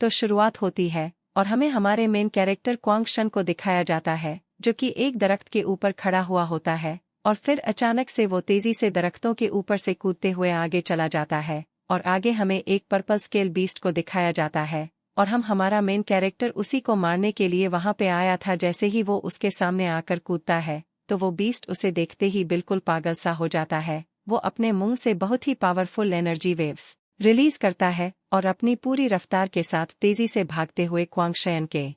तो शुरुआत होती है और हमें हमारे मेन कैरेक्टर क्वांग शन को दिखाया जाता है, जो कि एक दरख्त के ऊपर खड़ा हुआ होता है और फिर अचानक से वो तेजी से दरख्तों के ऊपर से कूदते हुए आगे चला जाता है और आगे हमें एक पर्पल स्केल बीस्ट को दिखाया जाता है और हमारा मेन कैरेक्टर उसी को मारने के लिए वहां पे आया था। जैसे ही वो उसके सामने आकर कूदता है तो वो बीस्ट उसे देखते ही बिल्कुल पागल सा हो जाता है। वो अपने मुंह से बहुत ही पावरफुल एनर्जी वेव्स रिलीज करता है और अपनी पूरी रफ्तार के साथ तेजी से भागते हुए क्वांग शन के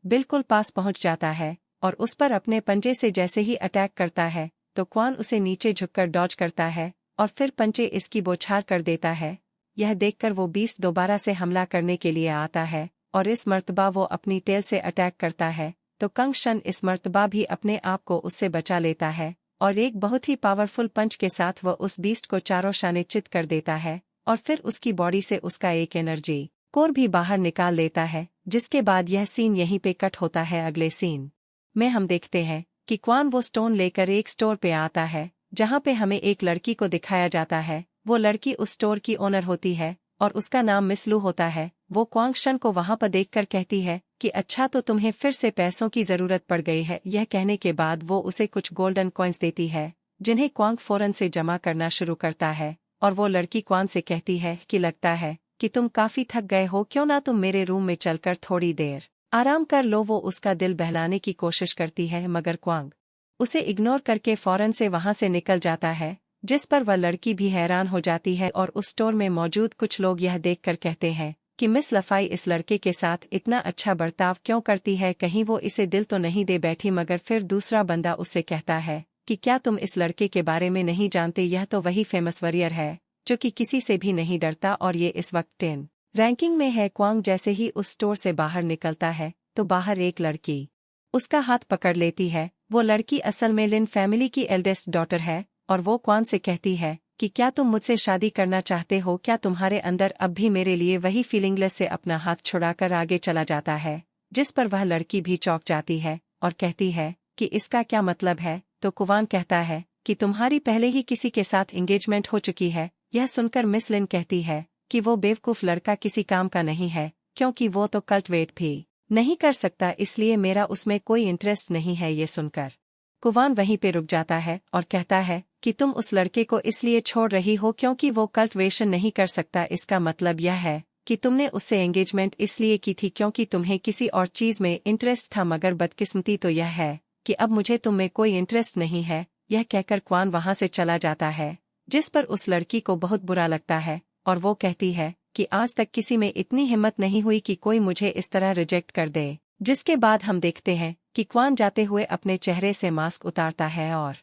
बिल्कुल पास पहुंच जाता है और उस पर अपने पंजे से जैसे ही अटैक करता है तो क्वान उसे नीचे झुककर डॉज करता है और फिर पंजे इसकी बौछार कर देता है। यह देखकर वो बीस्ट दोबारा से हमला करने के लिए आता है और इस मर्तबा वो अपनी टेल से अटैक करता है तो क्वांग शन इस मर्तबा भी अपने आप को उससे बचा लेता है और एक बहुत ही पावरफुल पंच के साथ वह उस बीस्ट को चारों शाने चित कर देता है और फिर उसकी बॉडी से उसका एक एनर्जी कोर भी बाहर निकाल लेता है। जिसके बाद यह सीन यहीं पे कट होता है। अगले सीन में हम देखते हैं कि क्वान वो स्टोन लेकर एक स्टोर पे आता है जहां पे हमें एक लड़की को दिखाया जाता है। वो लड़की उस स्टोर की ओनर होती है और उसका नाम मिस लू होता है। वो क्वांग शन को वहां पर देखकर कहती है कि अच्छा तो तुम्हें फिर से पैसों की जरूरत पड़ गई है। यह कहने के बाद वो उसे कुछ गोल्डन कॉइन्स देती है जिन्हें क्वांग फौरन से जमा करना शुरू करता है और वो लड़की क्वान से कहती है कि लगता है कि तुम काफी थक गए हो, क्यों ना तुम मेरे रूम में चलकर थोड़ी देर आराम कर लो। वो उसका दिल बहलाने की कोशिश करती है मगर क्वांग उसे इग्नोर करके फौरन से वहां से निकल जाता है, जिस पर वह लड़की भी हैरान हो जाती है और उस स्टोर में मौजूद कुछ लोग यह देखकर कहते हैं कि मिस लफाई इस लड़के के साथ इतना अच्छा बर्ताव क्यों करती है, कहीं वो इसे दिल तो नहीं दे बैठी। मगर फिर दूसरा बंदा उससे कहता है कि क्या तुम इस लड़के के बारे में नहीं जानते, यह तो वही फेमस वॉरियर है जो कि किसी से भी नहीं डरता और ये इस वक्त 10 रैंकिंग में है। क्वांग जैसे ही उस स्टोर से बाहर निकलता है तो बाहर एक लड़की उसका हाथ पकड़ लेती है। वो लड़की असल में लिन फैमिली की एल्डेस्ट डॉटर है और वो क्वान से कहती है कि क्या तुम मुझसे शादी करना चाहते हो, क्या तुम्हारे अंदर अब भी मेरे लिए वही फीलिंगलेस से अपना हाथ छुड़ाकर आगे चला जाता है। जिस पर वह लड़की भी चौंक जाती है और कहती है कि इसका क्या मतलब है। तो कुवान कहता है कि तुम्हारी पहले ही किसी के साथ एंगेजमेंट हो चुकी है। यह सुनकर मिस लिन कहती है कि वो बेवकूफ लड़का किसी काम का नहीं है, क्योंकि वो तो कल्टिवेट भी नहीं कर सकता, इसलिए मेरा उसमें कोई इंटरेस्ट नहीं है। ये सुनकर कुवान वहीं पे रुक जाता है और कहता है कि तुम उस लड़के को इसलिए छोड़ रही हो क्योंकि वो कल्टिवेशन नहीं कर सकता। इसका मतलब यह है कि तुमने उससे एंगेजमेंट इसलिए की थी क्योंकि तुम्हें किसी और चीज में इंटरेस्ट था, मगर बदकिस्मती तो यह है कि अब मुझे तुम में कोई इंटरेस्ट नहीं है। यह कहकर क्वान वहां से चला जाता है, जिस पर उस लड़की को बहुत बुरा लगता है और वो कहती है कि आज तक किसी में इतनी हिम्मत नहीं हुई कि कोई मुझे इस तरह रिजेक्ट कर दे। जिसके बाद हम देखते हैं कि क्वान जाते हुए अपने चेहरे से मास्क उतारता है और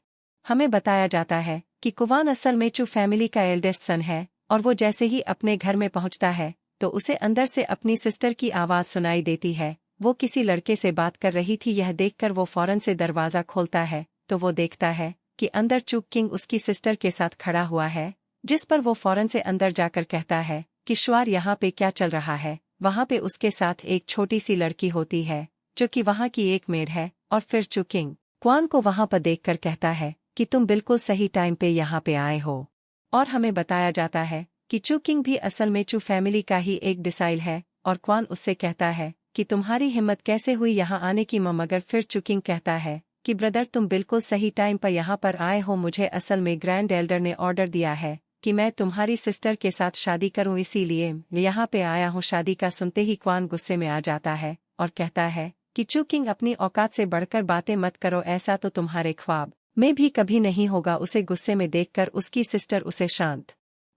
हमें बताया जाता है कि कुवान असल में चू फैमिली का एल्डेस्ट सन है और वो जैसे ही अपने घर में पहुंचता है तो उसे अंदर से अपनी सिस्टर की आवाज सुनाई देती है। वो किसी लड़के से बात कर रही थी। यह देखकर वो फौरन से दरवाजा खोलता है तो वो देखता है कि अंदर चू किंग उसकी सिस्टर के साथ खड़ा हुआ है, जिस पर वो फौरन से अंदर जाकर कहता है कि श्वार यहाँ पे क्या चल रहा है। वहाँ पे उसके साथ एक छोटी सी लड़की होती है जो कि वहाँ की एक मेड है और फिर चू किंग क्वान को वहाँ पर देखकर कहता है कि तुम बिल्कुल सही टाइम पे यहाँ पे आए हो। और हमें बताया जाता है कि चू किंग भी असल में चू फैमिली का ही एक डिसाइल है और क्वान उससे कहता है कि तुम्हारी हिम्मत कैसे हुई यहाँ आने की। मगर फिर चू किंग कहता है कि ब्रदर तुम बिल्कुल सही टाइम पर यहाँ पर आए हो। मुझे असल में ग्रैंड एल्डर ने ऑर्डर दिया है कि मैं तुम्हारी सिस्टर के साथ शादी करूं, इसीलिए यहाँ पे आया हूँ। शादी का सुनते ही क्वान गुस्से में आ जाता है और कहता है कि चू किंग अपनी औकात से बढ़कर बातें मत करो, ऐसा तो तुम्हारे ख्वाब में भी कभी नहीं होगा। उसे गुस्से में देखकर उसकी सिस्टर उसे शांत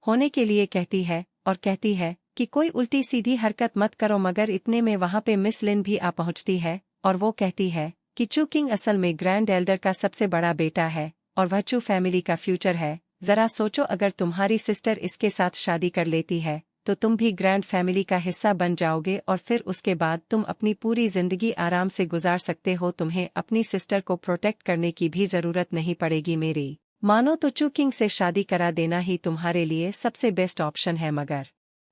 होने के लिए कहती है और कहती है कि कोई उल्टी सीधी हरकत मत करो। मगर इतने में वहाँ पे मिस लिन भी आ पहुँचती है और वो कहती है कि चू किंग असल में ग्रैंड एल्डर का सबसे बड़ा बेटा है और वह चू फैमिली का फ्यूचर है। जरा सोचो, अगर तुम्हारी सिस्टर इसके साथ शादी कर लेती है तो तुम भी ग्रैंड फैमिली का हिस्सा बन जाओगे और फिर उसके बाद तुम अपनी पूरी जिंदगी आराम से गुजार सकते हो। तुम्हें अपनी सिस्टर को प्रोटेक्ट करने की भी जरूरत नहीं पड़ेगी। मेरी मानो तो चू किंग से शादी करा देना ही तुम्हारे लिए सबसे बेस्ट ऑप्शन है। मगर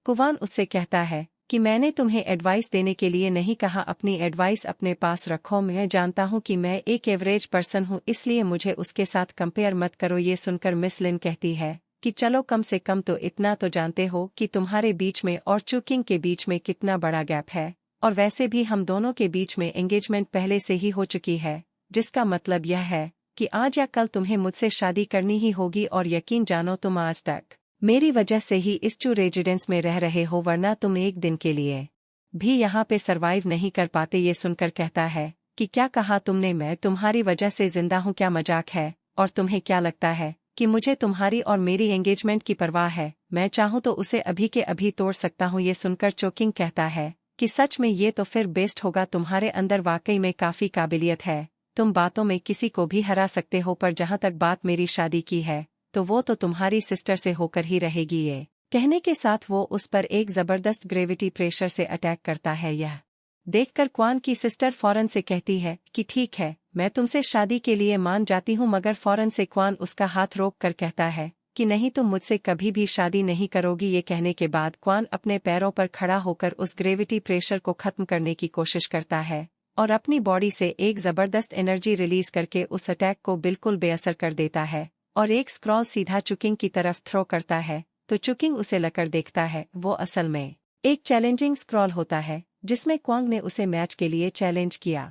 कुवान उससे कहता है कि मैंने तुम्हें एडवाइस देने के लिए नहीं कहा, अपनी एडवाइस अपने पास रखो। मैं जानता हूँ कि मैं एक एवरेज पर्सन हूँ, इसलिए मुझे उसके साथ कंपेयर मत करो। ये सुनकर मिस लिन कहती है कि चलो कम से कम तो इतना तो जानते हो कि तुम्हारे बीच में और चुकिंग के बीच में कितना बड़ा गैप है, और वैसे भी हम दोनों के बीच में एंगेजमेंट पहले से ही हो चुकी है, जिसका मतलब यह है कि आज या कल तुम्हें मुझसे शादी करनी ही होगी। और यकीन जानो तुम आज तक मेरी वजह से ही इस चू रेजिडेंस में रह रहे हो, वरना तुम एक दिन के लिए भी यहाँ पे सरवाइव नहीं कर पाते। ये सुनकर कहता है कि क्या कहा तुमने, मैं तुम्हारी वजह से जिंदा हूँ, क्या मजाक है? और तुम्हें क्या लगता है कि मुझे तुम्हारी और मेरी एंगेजमेंट की परवाह है? मैं चाहूँ तो उसे अभी के अभी तोड़ सकता हूँ। ये सुनकर चोकिंग कहता है कि सच में ये तो फिर बेस्ट होगा, तुम्हारे अंदर वाकई में काफी काबिलियत है, तुम बातों में किसी को भी हरा सकते हो, पर जहाँ तक बात मेरी शादी की है तो वो तो तुम्हारी सिस्टर से होकर ही रहेगी। ये कहने के साथ वो उस पर एक जबरदस्त ग्रेविटी प्रेशर से अटैक करता है। यह देखकर क्वान की सिस्टर फौरन से कहती है कि ठीक है, मैं तुमसे शादी के लिए मान जाती हूँ, मगर फौरन से क्वान उसका हाथ रोक कर कहता है कि नहीं, तुम मुझसे कभी भी शादी नहीं करोगी। ये कहने के बाद क्वान अपने पैरों पर खड़ा होकर उस ग्रेविटी प्रेशर को खत्म करने की कोशिश करता है और अपनी बॉडी से एक जबरदस्त एनर्जी रिलीज करके उस अटैक को बिल्कुल बेअसर कर देता है और एक स्क्रॉल सीधा चुकिंग की तरफ थ्रो करता है। तो चुकिंग उसे लकर देखता है वो असल में एक चैलेंजिंग स्क्रॉल होता है जिसमें क्वांग ने उसे मैच के लिए चैलेंज किया।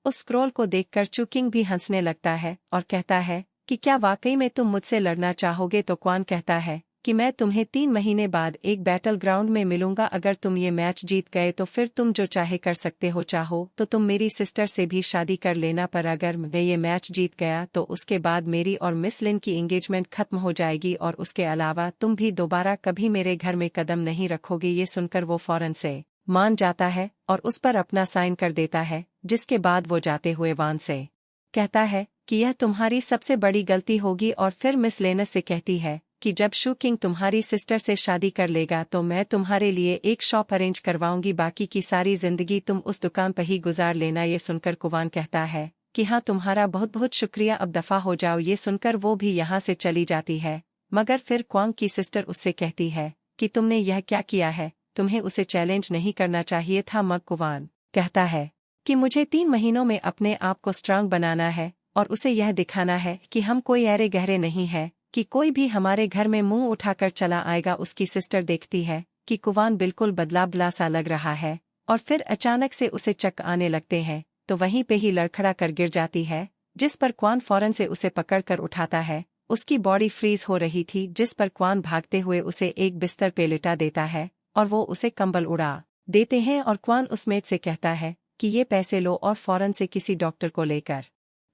उस स्क्रॉल को देखकर चुकिंग भी हंसने लगता है और कहता है कि क्या वाकई में तुम मुझसे लड़ना चाहोगे? तो क्वान कहता है कि मैं तुम्हें 3 महीने बाद एक बैटल ग्राउंड में मिलूंगा, अगर तुम ये मैच जीत गए तो फिर तुम जो चाहे कर सकते हो, चाहो तो तुम मेरी सिस्टर से भी शादी कर लेना, पर अगर मैं ये मैच जीत गया तो उसके बाद मेरी और मिस लिन की एंगेजमेंट खत्म हो जाएगी और उसके अलावा तुम भी दोबारा कभी मेरे घर में कदम नहीं रखोगे। ये सुनकर वो फौरन से मान जाता है और उस पर अपना साइन कर देता है, जिसके बाद वो जाते हुए वान से कहता है कि यह तुम्हारी सबसे बड़ी गलती होगी, और फिर मिस लेनस से कहती है कि जब शू किंग तुम्हारी सिस्टर से शादी कर लेगा तो मैं तुम्हारे लिए एक शॉप अरेंज करवाऊंगी, बाकी की सारी जिंदगी तुम उस दुकान पर ही गुजार लेना। ये सुनकर कुवान कहता है कि हाँ, तुम्हारा बहुत बहुत शुक्रिया, अब दफा हो जाओ। ये सुनकर वो भी यहाँ से चली जाती है, मगर फिर क्वांग की सिस्टर उससे कहती है कि तुमने यह क्या किया है, तुम्हें उसे चैलेंज नहीं करना चाहिए था। मग कुवान कहता है कि मुझे 3 महीनों में अपने आप को स्ट्रांग बनाना है और उसे यह दिखाना है कि हम कोई ऐरे गहरे नहीं है कि कोई भी हमारे घर में मुंह उठाकर चला आएगा। उसकी सिस्टर देखती है कि कुवान बिल्कुल बदला सा लग रहा है और फिर अचानक से उसे चक्कर आने लगते हैं, तो वहीं पे ही लड़खड़ा कर गिर जाती है, जिस पर क्वान फौरन से उसे पकड़कर उठाता है। उसकी बॉडी फ्रीज हो रही थी, जिस पर क्वान भागते हुए उसे एक बिस्तर पे लिटा देता है और वो उसे कंबल उड़ा देते हैं। और क्वान उस मेट से कहता है कि ये पैसे लो और फौरन से किसी डॉक्टर को लेकर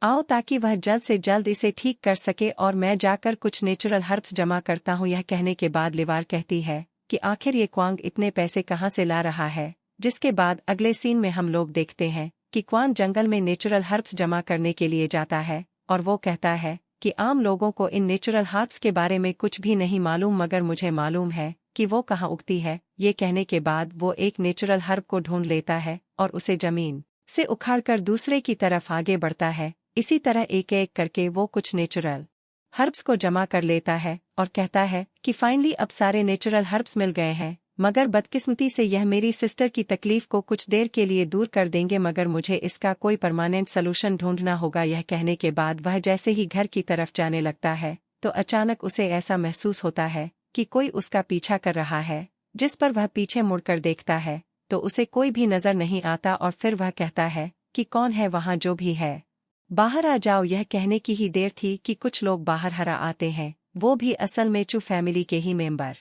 आओ ताकि वह जल्द से जल्द इसे ठीक कर सके, और मैं जाकर कुछ नेचुरल हर्ब्स जमा करता हूँ। यह कहने के बाद लिवार कहती है कि आखिर ये क्वांग इतने पैसे कहाँ से ला रहा है, जिसके बाद अगले सीन में हम लोग देखते हैं कि क्वान जंगल में नेचुरल हर्ब्स जमा करने के लिए जाता है और वो कहता है कि आम लोगों को इन नेचुरल हर्ब्स के बारे में कुछ भी नहीं मालूम, मगर मुझे मालूम है कि वो कहाँ उगती है। ये कहने के बाद वो एक नेचुरल हर्ब को ढूंढ लेता है और उसे जमीन से उखाड़कर दूसरे की तरफ आगे बढ़ता है। इसी तरह एक एक करके वो कुछ नेचुरल हर्ब्स को जमा कर लेता है और कहता है कि फाइनली अब सारे नेचुरल हर्ब्स मिल गए हैं, मगर बदकिस्मती से यह मेरी सिस्टर की तकलीफ को कुछ देर के लिए दूर कर देंगे, मगर मुझे इसका कोई परमानेंट सलूशन ढूंढना होगा। यह कहने के बाद वह जैसे ही घर की तरफ जाने लगता है तो अचानक उसे ऐसा महसूस होता है कि कोई उसका पीछा कर रहा है, जिस पर वह पीछे मुड़कर देखता है तो उसे कोई भी नजर नहीं आता और फिर वह कहता है कि कौन है वहाँ, जो भी है बाहर आ जाओ। यह कहने की ही देर थी कि कुछ लोग बाहर हरा आते हैं, वो भी असल में चू फैमिली के ही मेंबर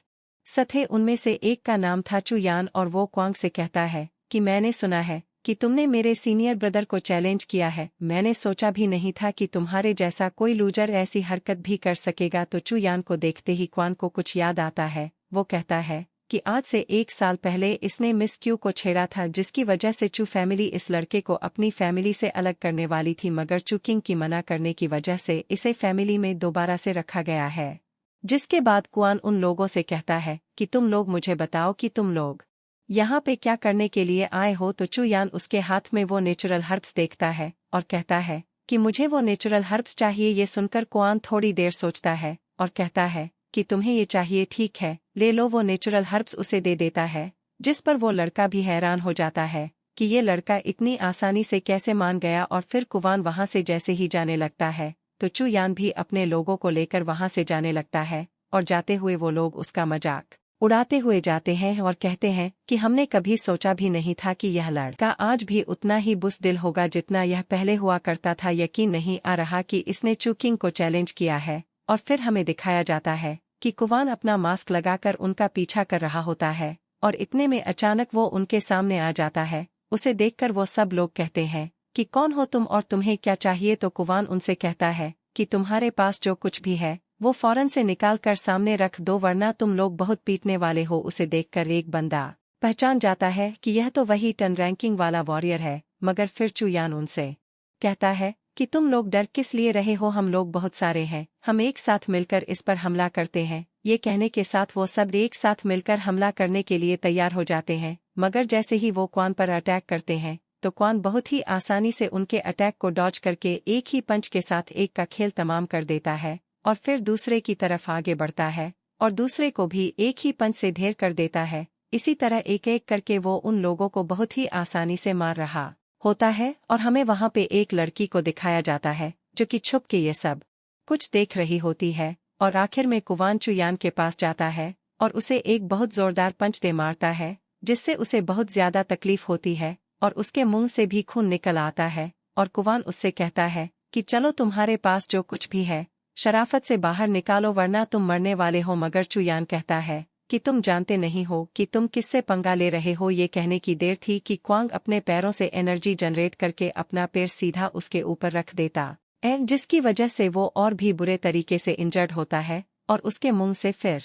सथे। उनमें से एक का नाम था चू यान और वो क्वांग से कहता है कि मैंने सुना है कि तुमने मेरे सीनियर ब्रदर को चैलेंज किया है, मैंने सोचा भी नहीं था कि तुम्हारे जैसा कोई लूजर ऐसी हरकत भी कर सकेगा। तो चू यान को देखते ही क्वान को कुछ याद आता है। वो कहता है कि आज से 1 साल पहले इसने मिस क्यू को छेड़ा था, जिसकी वजह से चू फैमिली इस लड़के को अपनी फैमिली से अलग करने वाली थी, मगर चू किंग की मना करने की वजह से इसे फैमिली में दोबारा से रखा गया है। जिसके बाद क्वान उन लोगों से कहता है कि तुम लोग मुझे बताओ कि तुम लोग यहाँ पे क्या करने के लिए आए हो। तो चू यान उसके हाथ में वो नेचुरल हर्ब्स देखता है और कहता है कि मुझे वो नेचुरल हर्ब्स चाहिए। ये सुनकर क्वान थोड़ी देर सोचता है और कहता है कि तुम्हें ये चाहिए, ठीक है ले लो। वो नेचुरल हर्ब्स उसे दे देता है, जिस पर वो लड़का भी हैरान हो जाता है कि ये लड़का इतनी आसानी से कैसे मान गया। और फिर कुवान वहां से जैसे ही जाने लगता है तो चू यान भी अपने लोगों को लेकर वहां से जाने लगता है और जाते हुए वो लोग उसका मजाक उड़ाते हुए जाते हैं और कहते हैं कि हमने कभी सोचा भी नहीं था कि यह लड़का आज भी उतना ही बुज़दिल होगा जितना यह पहले हुआ करता था। यकीन नहीं आ रहा कि इसने चूकिंग को चैलेंज किया है। और फिर हमें दिखाया जाता है कि कुवान अपना मास्क लगाकर उनका पीछा कर रहा होता है और इतने में अचानक वो उनके सामने आ जाता है। उसे देखकर वो सब लोग कहते हैं कि कौन हो तुम और तुम्हें क्या चाहिए। तो कुवान उनसे कहता है कि तुम्हारे पास जो कुछ भी है वो फौरन से निकाल कर सामने रख दो वरना तुम लोग बहुत पीटने वाले हो। उसे देखकर एक बंदा पहचान जाता है कि यह तो वही 10 रैंकिंग वाला वॉरियर है। मगर फिर चुयान उनसे कहता है कि तुम लोग डर किस लिए रहे हो, हम लोग बहुत सारे हैं, हम एक साथ मिलकर इस पर हमला करते हैं। ये कहने के साथ वो सब एक साथ मिलकर हमला करने के लिए तैयार हो जाते हैं। मगर जैसे ही वो क्वान पर अटैक करते हैं तो क्वान बहुत ही आसानी से उनके अटैक को डॉज करके एक ही पंच के साथ एक का खेल तमाम कर देता है और फिर दूसरे की तरफ आगे बढ़ता है और दूसरे को भी एक ही पंच से ढेर कर देता है। इसी तरह एक एक करके वो उन लोगों को बहुत ही आसानी से मार रहा होता है और हमें वहाँ पे एक लड़की को दिखाया जाता है जो कि छुप के ये सब कुछ देख रही होती है। और आखिर में कुवान चुयान के पास जाता है और उसे एक बहुत जोरदार पंच दे मारता है जिससे उसे बहुत ज्यादा तकलीफ होती है और उसके मुंह से भी खून निकल आता है। और कुवान उससे कहता है कि चलो तुम्हारे पास जो कुछ भी है शराफत से बाहर निकालो वरना तुम मरने वाले हो। मगर चुयान कहता है कि तुम जानते नहीं हो कि तुम किससे पंगा ले रहे हो। ये कहने की देर थी कि क्वांग अपने पैरों से एनर्जी जनरेट करके अपना पैर सीधा उसके ऊपर रख देता है जिसकी वजह से वो और भी बुरे तरीके से इंजर्ड होता है और उसके मुंह से फिर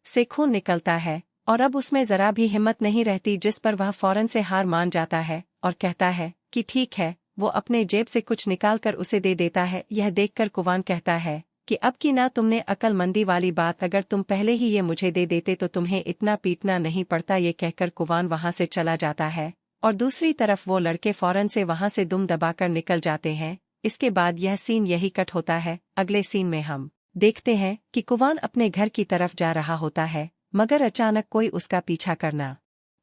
से खून निकलता है और अब उसमें जरा भी हिम्मत नहीं रहती जिस पर वह फौरन से हार मान जाता है और कहता है कि ठीक है। वो अपने जेब से कुछ निकालकर उसे दे देता है। यह देखकर कुवान कहता है कि अब की ना तुमने अक्लमंदी वाली बात, अगर तुम पहले ही ये मुझे दे देते तो तुम्हें इतना पीटना नहीं पड़ता। ये कहकर कुवान वहां से चला जाता है और दूसरी तरफ वो लड़के फौरन से वहां से दुम दबाकर निकल जाते हैं। इसके बाद यह सीन यही कट होता है। अगले सीन में हम देखते हैं कि कुवान अपने घर की तरफ जा रहा होता है मगर अचानक कोई उसका पीछा करना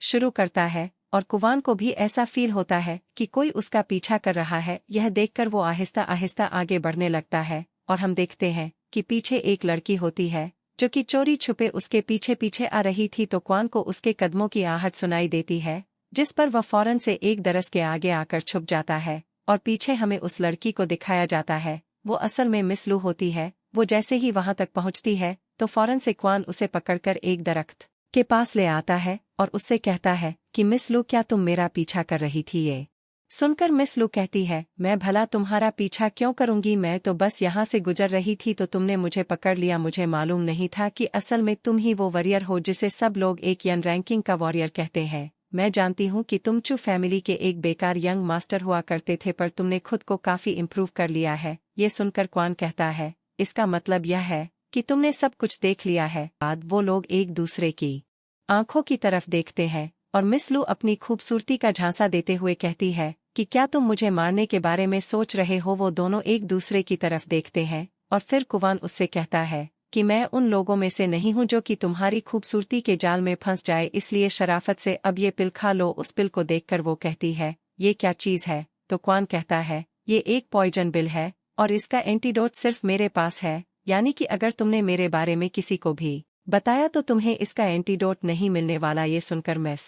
शुरू करता है और कुवान को भी ऐसा फील होता है कि कोई उसका पीछा कर रहा है। यह देखकर वो आहिस्ता आहिस्ता आगे बढ़ने लगता है और हम देखते हैं कि पीछे एक लड़की होती है जो कि चोरी छुपे उसके पीछे पीछे आ रही थी। तो क्वान को उसके कदमों की आहट सुनाई देती है जिस पर वह फौरन से एक दरस के आगे आकर छुप जाता है और पीछे हमें उस लड़की को दिखाया जाता है। वो असल में मिस लू होती है। वो जैसे ही वहां तक पहुंचती है तो फौरन से क्वान उसे पकड़कर एक दरख्त के पास ले आता है और उससे कहता है कि मिस लू क्या तुम मेरा पीछा कर रही थी। ये सुनकर मिस लू कहती है मैं भला तुम्हारा पीछा क्यों करूंगी, मैं तो बस यहाँ से गुजर रही थी तो तुमने मुझे पकड़ लिया। मुझे मालूम नहीं था कि असल में तुम ही वो वॉरियर हो जिसे सब लोग एक यंग रैंकिंग का वॉरियर कहते हैं। मैं जानती हूँ कि तुम चू फैमिली के एक बेकार यंग मास्टर हुआ करते थे पर तुमने खुद को काफी इम्प्रूव कर लिया है। ये सुनकर क्वान कहता है इसका मतलब यह है कि तुमने सब कुछ देख लिया है। बाद वो लोग एक दूसरे की आंखों की तरफ देखते हैं और मिस लू अपनी खूबसूरती का झांसा देते हुए कहती है कि क्या तुम मुझे मारने के बारे में सोच रहे हो। वो दोनों एक दूसरे की तरफ देखते हैं और फिर कुवान उससे कहता है कि मैं उन लोगों में से नहीं हूं जो कि तुम्हारी खूबसूरती के जाल में फंस जाए, इसलिए शराफत से अब ये पिल खा लो। उस पिल को देखकर वो कहती है ये क्या चीज है। तो क्वान कहता है ये एक पॉइजन पिल है और इसका एंटीडोट सिर्फ मेरे पास है, यानी कि अगर तुमने मेरे बारे में किसी को भी बताया तो तुम्हें इसका एंटीडोट नहीं मिलने वाला। ये सुनकर मिस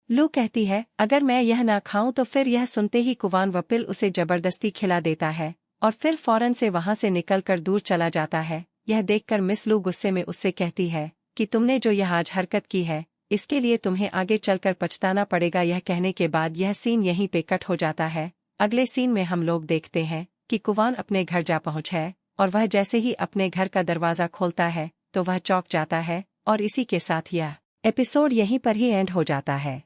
लू कहती है अगर मैं यह ना खाऊं तो फिर। यह सुनते ही कुवान वह पिल उसे जबरदस्ती खिला देता है और फिर फौरन से वहां से निकलकर दूर चला जाता है। यह देखकर मिस लू गुस्से में उससे कहती है कि तुमने जो यह आज हरकत की है इसके लिए तुम्हें आगे चलकर पछताना पड़ेगा। यह कहने के बाद यह सीन यहीं पे कट हो जाता है। अगले सीन में हम लोग देखते हैं कि कुवान अपने घर जा पहुंच है और वह जैसे ही अपने घर का दरवाजा खोलता है तो वह चौंक जाता है और इसी के साथ यह एपिसोड यहीं पर ही एंड हो जाता है।